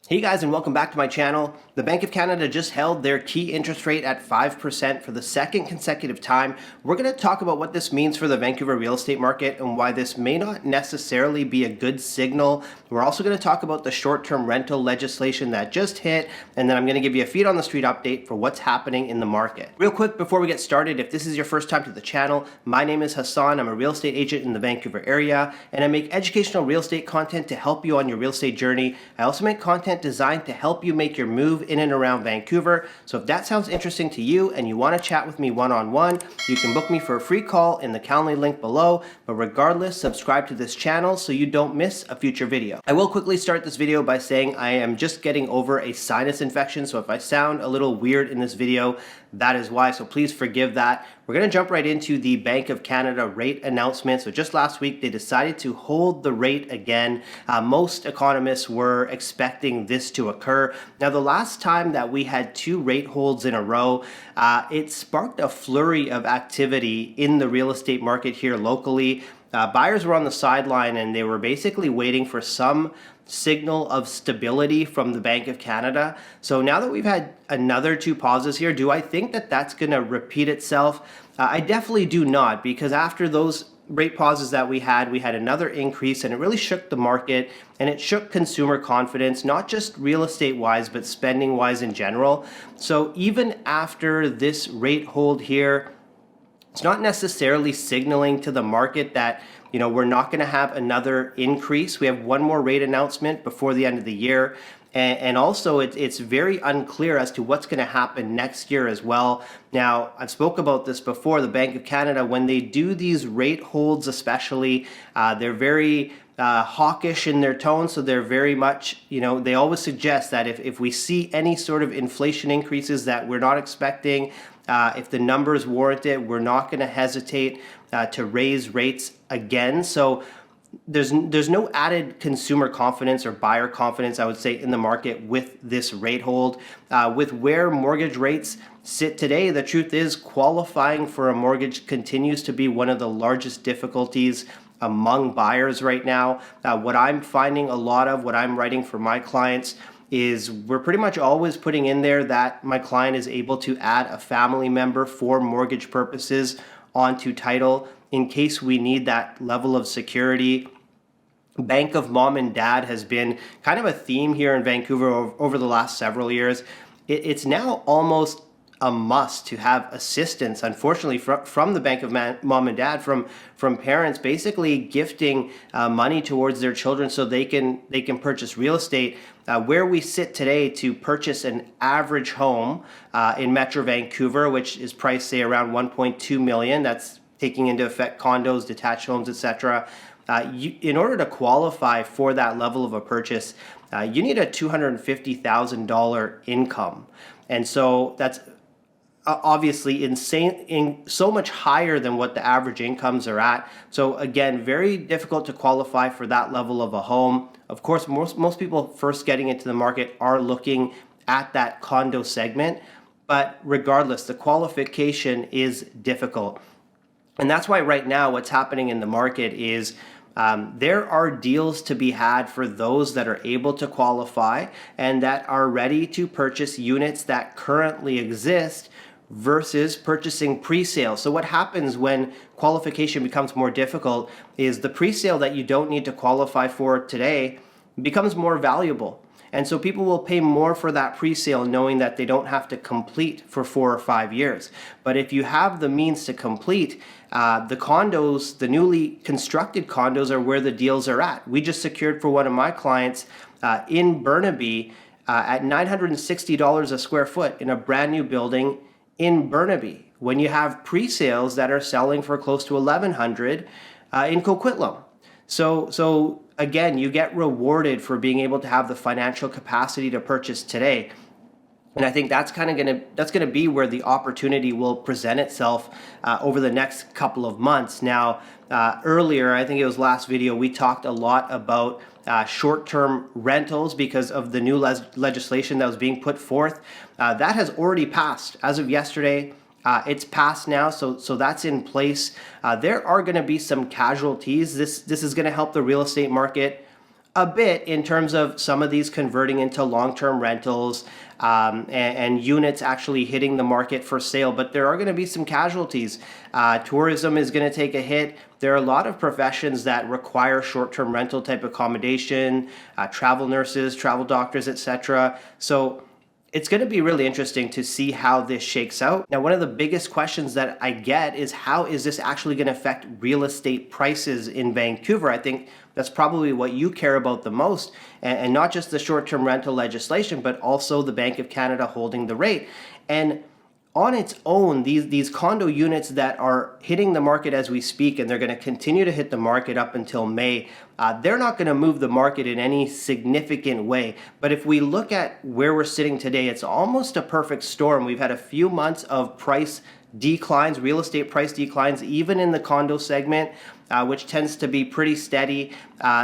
Hey guys, and welcome back to my channel. The Bank of Canada just held their key interest rate at 5% for the second consecutive time. We're going to talk about what this means for the Vancouver real estate market and why this may not necessarily be a good signal. We're also going to talk about the short-term rental legislation that just hit, and then I'm going to give you a feet on the street update for what's happening in the market. Real quick before we get started, if this is your first time to the channel, my name is Hassan. I'm a real estate agent in the Vancouver area, and I make educational real estate content to help you on your real estate journey. I also make content designed to help you make your move in and around Vancouver. So if that sounds interesting to you and you want to chat with me one-on-one, you can book me for a free call in the Calendly link below. But regardless, subscribe to this channel so you don't miss a future video. I will quickly start this video by saying I am just getting over a sinus infection. So if I sound a little weird in this video, that is why, so please forgive that. We're going to jump right into the Bank of Canada rate announcement. So just last week, they decided to hold the rate again. Most economists were expecting this to occur. Now, the last time that we had two rate holds in a row, it sparked a flurry of activity in the real estate market here locally. Buyers were on the sideline and they were basically waiting for some signal of stability from the Bank of Canada. So now that we've had another two pauses here, do I think that that's going to repeat itself? I definitely do not, because after those rate pauses that we had another increase, and it really shook the market and it shook consumer confidence, not just real estate wise, but spending wise in general. So even after this rate hold here, it's not necessarily signaling to the market that, you know, we're not going to have another increase. We have one more rate announcement before the end of the year. And also it's very unclear as to what's going to happen next year as well. Now, I've spoke about this before. The Bank of Canada, when they do these rate holds especially, they're very hawkish in their tone. So they're very much, you know, they always suggest that if we see any sort of inflation increases that we're not expecting, if the numbers warrant it, we're not going to hesitate to raise rates again. So there's no added consumer confidence or buyer confidence, I would say, in the market with this rate hold. With where mortgage rates sit today, the truth is qualifying for a mortgage continues to be one of the largest difficulties among buyers right now. What I'm finding a lot of, what I'm writing for my clients, is we're pretty much always putting in there that my client is able to add a family member for mortgage purposes onto title in case we need that level of security. Bank of mom and dad has been kind of a theme here in Vancouver over the last several years. It's now almost a must to have assistance, unfortunately, from the Bank of mom and dad, from parents basically gifting money towards their children so they can purchase real estate. Where we sit today to purchase an average home in Metro Vancouver, which is priced, say, around 1.2 million, that's taking into effect condos, detached homes, etc. In order to qualify for that level of a purchase, you need a $250,000 income. And so that's obviously so much higher than what the average incomes are at. So again, very difficult to qualify for that level of a home. Of course, most people first getting into the market are looking at that condo segment, but regardless, the qualification is difficult. And that's why right now what's happening in the market is there are deals to be had for those that are able to qualify and that are ready to purchase units that currently exist versus purchasing pre-sale. So what happens when qualification becomes more difficult is the pre-sale that you don't need to qualify for today becomes more valuable. And so people will pay more for that pre-sale knowing that they don't have to complete for 4 or 5 years. But if you have the means to complete, the condos, the newly constructed condos, are where the deals are at. We just secured for one of my clients in Burnaby at $960 a square foot in a brand new building in Burnaby, when you have pre-sales that are selling for close to $1,100 in Coquitlam. So again, you get rewarded for being able to have the financial capacity to purchase today. And I think that's gonna be where the opportunity will present itself over the next couple of months. Now, earlier, I think it was last video, we talked a lot about short-term rentals because of the new legislation that was being put forth. That has already passed as of yesterday. It's passed now, so that's in place. There are going to be some casualties. This is going to help the real estate market A bit in terms of some of these converting into long-term rentals, and units actually hitting the market for sale, but there are going to be some casualties. Tourism is going to take a hit. There are a lot of professions that require short-term rental type accommodation, travel nurses, travel doctors, etc. So it's going to be really interesting to see how this shakes out. Now, one of the biggest questions that I get is how is this actually going to affect real estate prices in Vancouver? I think that's probably what you care about the most, and not just the short-term rental legislation, but also the Bank of Canada holding the rate. And on its own, these condo units that are hitting the market as we speak, and they're going to continue to hit the market up until May, they're not going to move the market in any significant way. But if we look at where we're sitting today, it's almost a perfect storm. We've had a few months of price declines, real estate price declines, even in the condo segment, which tends to be pretty steady.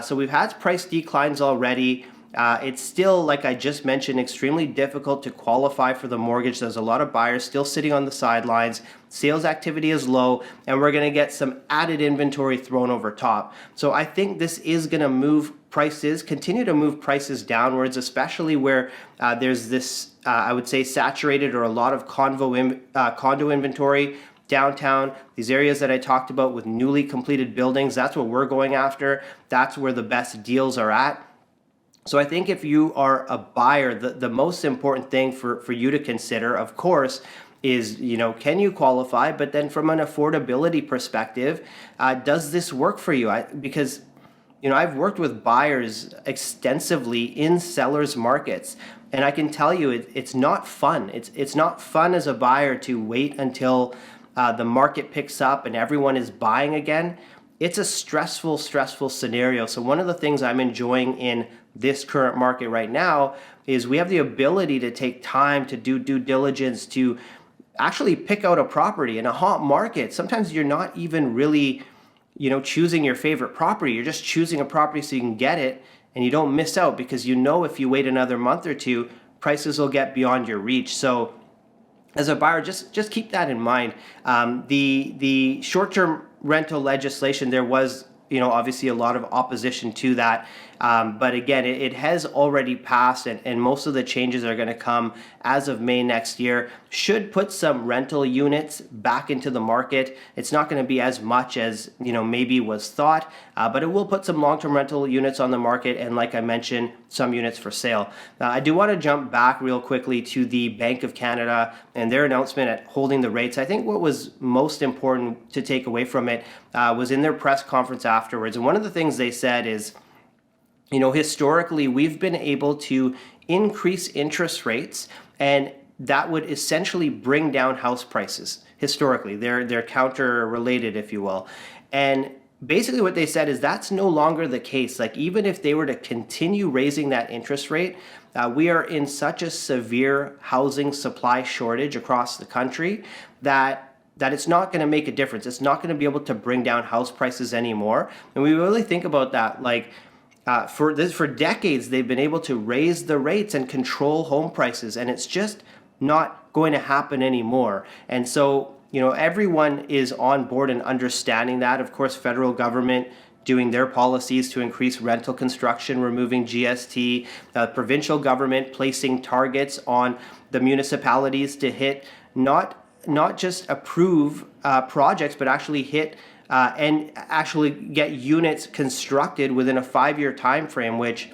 So we've had price declines already. It's still, like I just mentioned, extremely difficult to qualify for the mortgage. There's a lot of buyers still sitting on the sidelines. Sales activity is low, and we're going to get some added inventory thrown over top. So I think this is going to move prices, continue to move prices downwards, especially where there's this, I would say, saturated or a lot of condo inventory downtown, these areas that I talked about with newly completed buildings. That's what we're going after. That's where the best deals are at. So I think if you are a buyer, the most important thing for you to consider, of course, is, can you qualify? But then from an affordability perspective, does this work for you? Because I've worked with buyers extensively in sellers markets, and I can tell you it's not fun. It's not fun as a buyer to wait until the market picks up and everyone is buying again. It's a stressful scenario. So one of the things I'm enjoying in this current market right now is we have the ability to take time to do due diligence, to actually pick out a property in a hot market. Sometimes you're not even really, choosing your favorite property. You're just choosing a property so you can get it and you don't miss out, because if you wait another month or two, prices will get beyond your reach. So as a buyer, just keep that in mind. The short-term rental legislation, there was obviously a lot of opposition to that. But again, it has already passed, and most of the changes are going to come as of May next year. Should put some rental units back into the market. It's not going to be as much as maybe was thought, but it will put some long-term rental units on the market, and like I mentioned, some units for sale. I do want to jump back real quickly to the Bank of Canada and their announcement at holding the rates. I think what was most important to take away from it was in their press conference afterwards, and one of the things they said is, historically, we've been able to increase interest rates, and that would essentially bring down house prices. Historically, they're counter related, if you will. And basically what they said is that's no longer the case. Like, even if they were to continue raising that interest rate, we are in such a severe housing supply shortage across the country that it's not going to make a difference. It's not going to be able to bring down house prices anymore. And we really think about that, like, for decades, they've been able to raise the rates and control home prices, and it's just not going to happen anymore. And so, everyone is on board and understanding that. Of course, federal government doing their policies to increase rental construction, removing GST, provincial government placing targets on the municipalities to hit not just approve projects, but actually hit and actually get units constructed within a 5-year time frame, which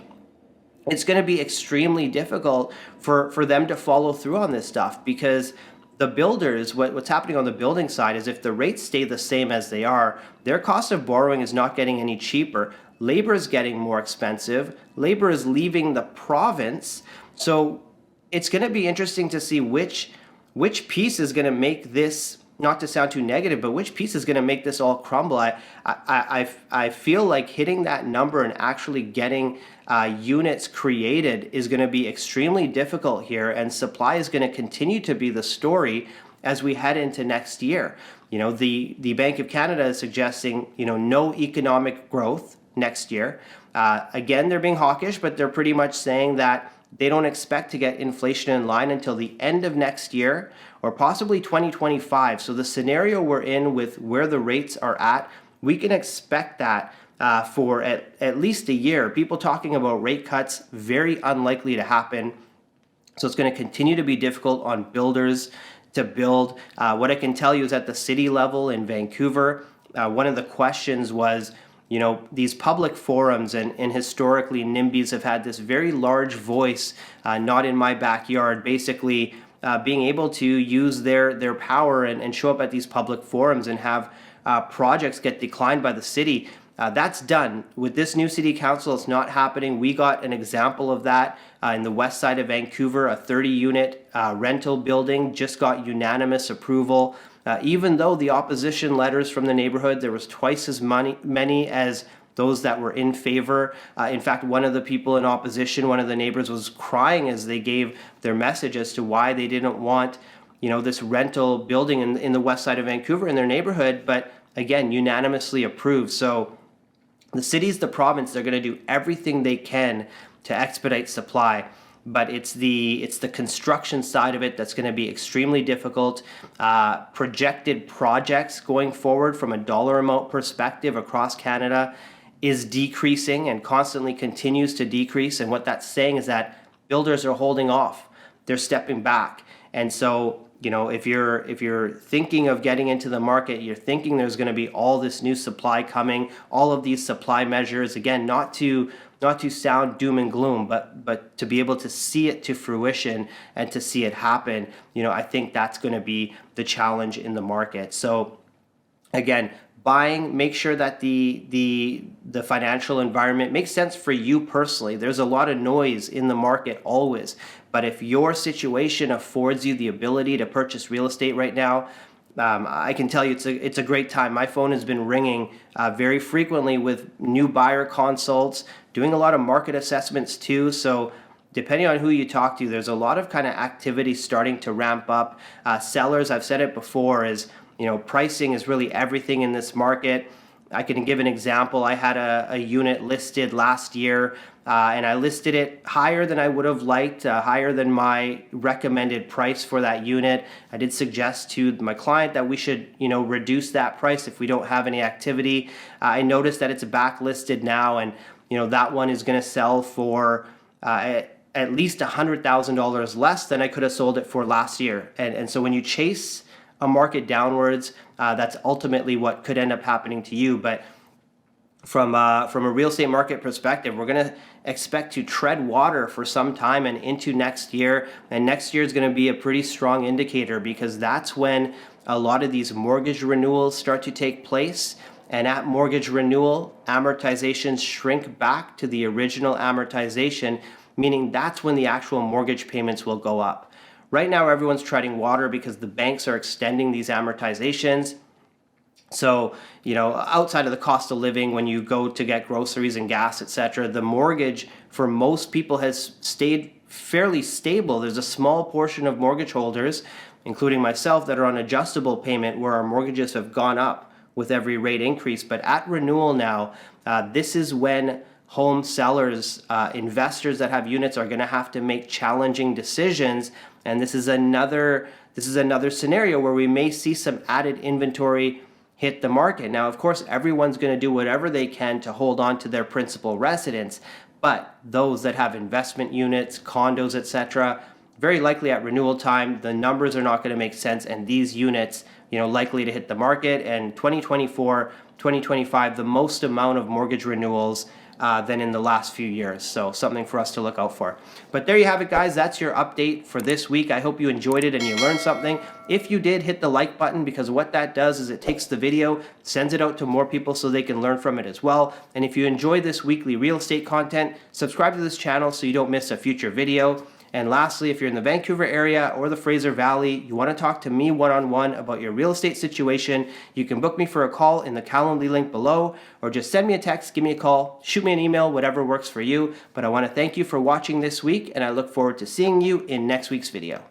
it's going to be extremely difficult for them to follow through on this stuff, because the builders, what's happening on the building side is if the rates stay the same as they are, their cost of borrowing is not getting any cheaper. Labor is getting more expensive. Labor is leaving the province. So it's going to be interesting to see which piece is going to make this, not to sound too negative, but which piece is going to make this all crumble. I feel like hitting that number and actually getting units created is going to be extremely difficult here, and supply is going to continue to be the story as we head into next year. The Bank of Canada is suggesting no economic growth next year. Again, they're being hawkish, but they're pretty much saying that they don't expect to get inflation in line until the end of next year, or possibly 2025. So the scenario we're in with where the rates are at, we can expect that for at least a year. People talking about rate cuts, very unlikely to happen. So it's going to continue to be difficult on builders to build. What I can tell you is at the city level in Vancouver, one of the questions was, these public forums and historically NIMBYs have had this very large voice, not in my backyard, basically being able to use their power and show up at these public forums and have projects get declined by the city. That's done. With this new city council, it's not happening. We got an example of that in the west side of Vancouver. A 30-unit rental building just got unanimous approval. Even though the opposition letters from the neighborhood, there was twice as many as those that were in favor. In fact, one of the people in opposition, one of the neighbors, was crying as they gave their message as to why they didn't want, this rental building in the west side of Vancouver in their neighborhood, but again, unanimously approved. So the cities, the province, they're going to do everything they can to expedite supply, but it's the construction side of it that's going to be extremely difficult. Projected projects going forward from a dollar amount perspective across Canada is decreasing and constantly continues to decrease. And what that's saying is that builders are holding off. They're stepping back. And so, if you're thinking of getting into the market, you're thinking there's going to be all this new supply coming, all of these supply measures, again, not to sound doom and gloom, but to be able to see it to fruition and to see it happen, I think that's going to be the challenge in the market. So again, buying, make sure that the financial environment makes sense for you personally. There's a lot of noise in the market always, but if your situation affords you the ability to purchase real estate right now, I can tell you it's a great time. My phone has been ringing very frequently with new buyer consults, doing a lot of market assessments too. So depending on who you talk to, there's a lot of kind of activity starting to ramp up. Sellers, I've said it before, is pricing is really everything in this market. I can give an example. I had a unit listed last year, and I listed it higher than I would have liked, higher than my recommended price for that unit. I did suggest to my client that we should, reduce that price if we don't have any activity. I noticed that it's backlisted now, and that one is going to sell for at least $100,000 less than I could have sold it for last year. And so when you chase a market downwards, that's ultimately what could end up happening to you. But from a real estate market perspective, we're going to expect to tread water for some time and into next year. And next year is going to be a pretty strong indicator because that's when a lot of these mortgage renewals start to take place. And at mortgage renewal, amortizations shrink back to the original amortization, meaning that's when the actual mortgage payments will go up. Right now, everyone's treading water because the banks are extending these amortizations. So, outside of the cost of living, when you go to get groceries and gas, etc., the mortgage for most people has stayed fairly stable. There's a small portion of mortgage holders, including myself, that are on adjustable payment where our mortgages have gone up with every rate increase. But at renewal now, this is when home sellers, investors that have units are going to have to make challenging decisions. And this is another scenario where we may see some added inventory hit the market. Now, of course, everyone's going to do whatever they can to hold on to their principal residence, but those that have investment units, condos, etc., very likely at renewal time, the numbers are not going to make sense, and these units, likely to hit the market. And 2024, 2025, the most amount of mortgage renewals than in the last few years. So something for us to look out for. But there you have it, guys. That's your update for this week. I hope you enjoyed it and you learned something. If you did, hit the like button, because what that does is it takes the video, sends it out to more people so they can learn from it as well. And if you enjoy this weekly real estate content, subscribe to this channel so you don't miss a future video. And lastly, if you're in the Vancouver area or the Fraser Valley, you want to talk to me one-on-one about your real estate situation, you can book me for a call in the Calendly link below, or just send me a text, give me a call, shoot me an email, whatever works for you. But I want to thank you for watching this week, and I look forward to seeing you in next week's video.